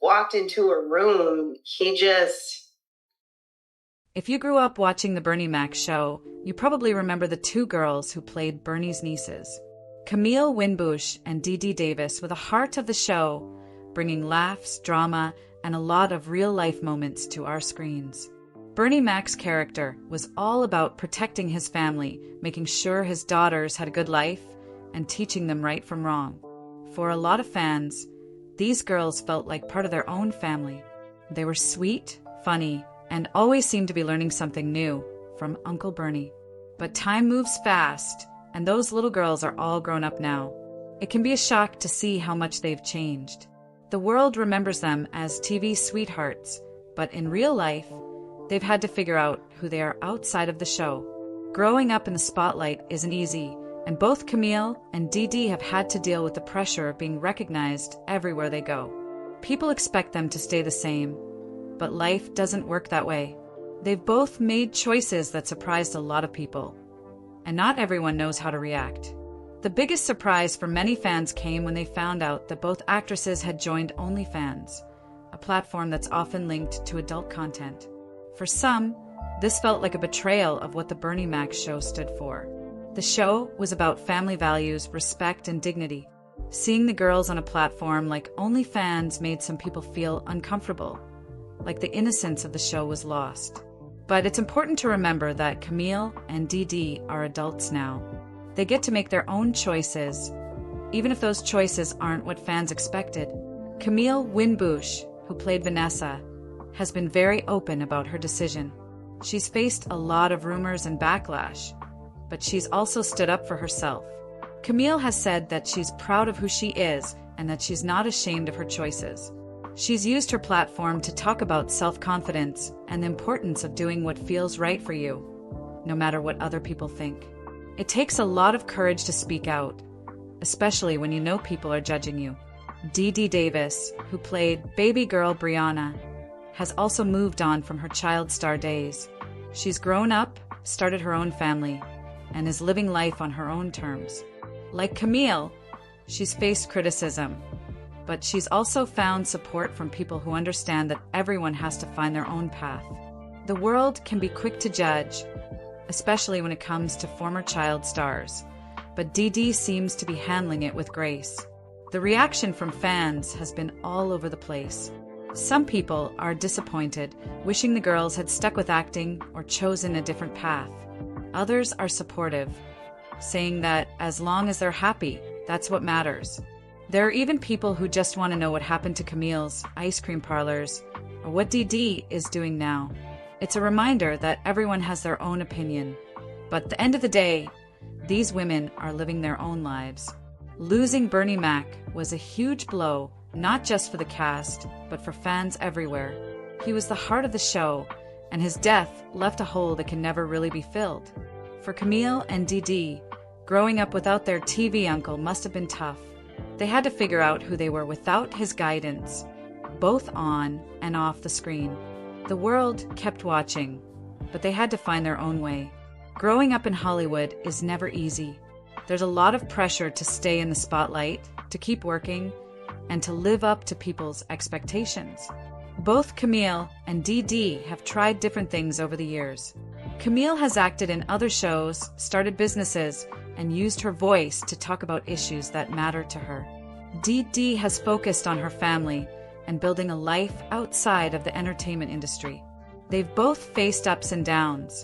walked into a room, he just. If you grew up watching the Bernie Mac show, you probably remember the two girls who played Bernie's nieces. Camille Winbush and Dee Dee Davis were the heart of the show, bringing laughs, drama, and a lot of real-life moments to our screens. Bernie Mac's character was all about protecting his family, making sure his daughters had a good life, and teaching them right from wrong. For a lot of fans, these girls felt like part of their own family. They were sweet, funny, and always seemed to be learning something new from Uncle Bernie. But time moves fast, and those little girls are all grown up now. It can be a shock to see how much they've changed. The world remembers them as TV sweethearts, but in real life, they've had to figure out who they are outside of the show. Growing up in the spotlight isn't easy, and both Camille and Dee Dee have had to deal with the pressure of being recognized everywhere they go. People expect them to stay the same, but life doesn't work that way. They've both made choices that surprised a lot of people, and not everyone knows how to react. The biggest surprise for many fans came when they found out that both actresses had joined OnlyFans, a platform that's often linked to adult content. For some, this felt like a betrayal of what the Bernie Mac show stood for. The show was about family values, respect, and dignity. Seeing the girls on a platform like OnlyFans made some people feel uncomfortable, like the innocence of the show was lost. But it's important to remember that Camille and Dee Dee are adults now. They get to make their own choices, even if those choices aren't what fans expected. Camille Winbush, who played Vanessa, has been very open about her decision. She's faced a lot of rumors and backlash, but she's also stood up for herself. Camille has said that she's proud of who she is and that she's not ashamed of her choices. She's used her platform to talk about self-confidence and the importance of doing what feels right for you, no matter what other people think. It takes a lot of courage to speak out, especially when you know people are judging you. Dee Dee Davis, who played baby girl Brianna, has also moved on from her child star days. She's grown up, started her own family, and is living life on her own terms. Like Camille, she's faced criticism, but she's also found support from people who understand that everyone has to find their own path. The world can be quick to judge, especially when it comes to former child stars, but Dee Dee seems to be handling it with grace. The reaction from fans has been all over the place. Some people are disappointed, wishing the girls had stuck with acting or chosen a different path. Others are supportive, saying that as long as they're happy, that's what matters. There are even people who just want to know what happened to Camille's ice cream parlors or what Dee Dee is doing now. It's a reminder that everyone has their own opinion, but at the end of the day, these women are living their own lives. Losing Bernie Mac was a huge blow, not just for the cast, but for fans everywhere. He was the heart of the show, and his death left a hole that can never really be filled. For Camille and Dee Dee, growing up without their TV uncle must have been tough. They had to figure out who they were without his guidance, both on and off the screen. The world kept watching, but they had to find their own way. Growing up in Hollywood is never easy. There's a lot of pressure to stay in the spotlight, to keep working, and to live up to people's expectations. Both Camille and Dee Dee have tried different things over the years. Camille has acted in other shows, started businesses, and used her voice to talk about issues that matter to her. Dee Dee has focused on her family and building a life outside of the entertainment industry. They've both faced ups and downs,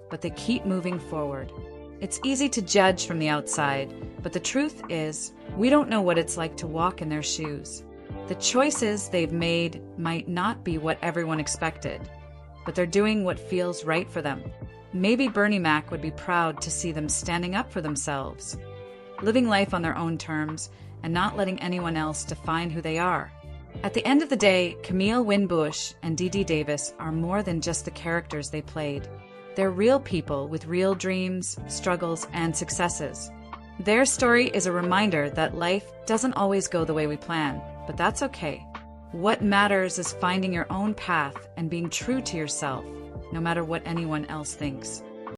but they keep moving forward. It's easy to judge from the outside, but the truth is, we don't know what it's like to walk in their shoes. The choices they've made might not be what everyone expected, but they're doing what feels right for them. Maybe Bernie Mac would be proud to see them standing up for themselves, living life on their own terms, and not letting anyone else define who they are. At the end of the day, Camille Winbush and Dee Dee Davis are more than just the characters they played. They're real people with real dreams, struggles, and successes. Their story is a reminder that life doesn't always go the way we plan, but that's okay. What matters is finding your own path and being true to yourself, no matter what anyone else thinks.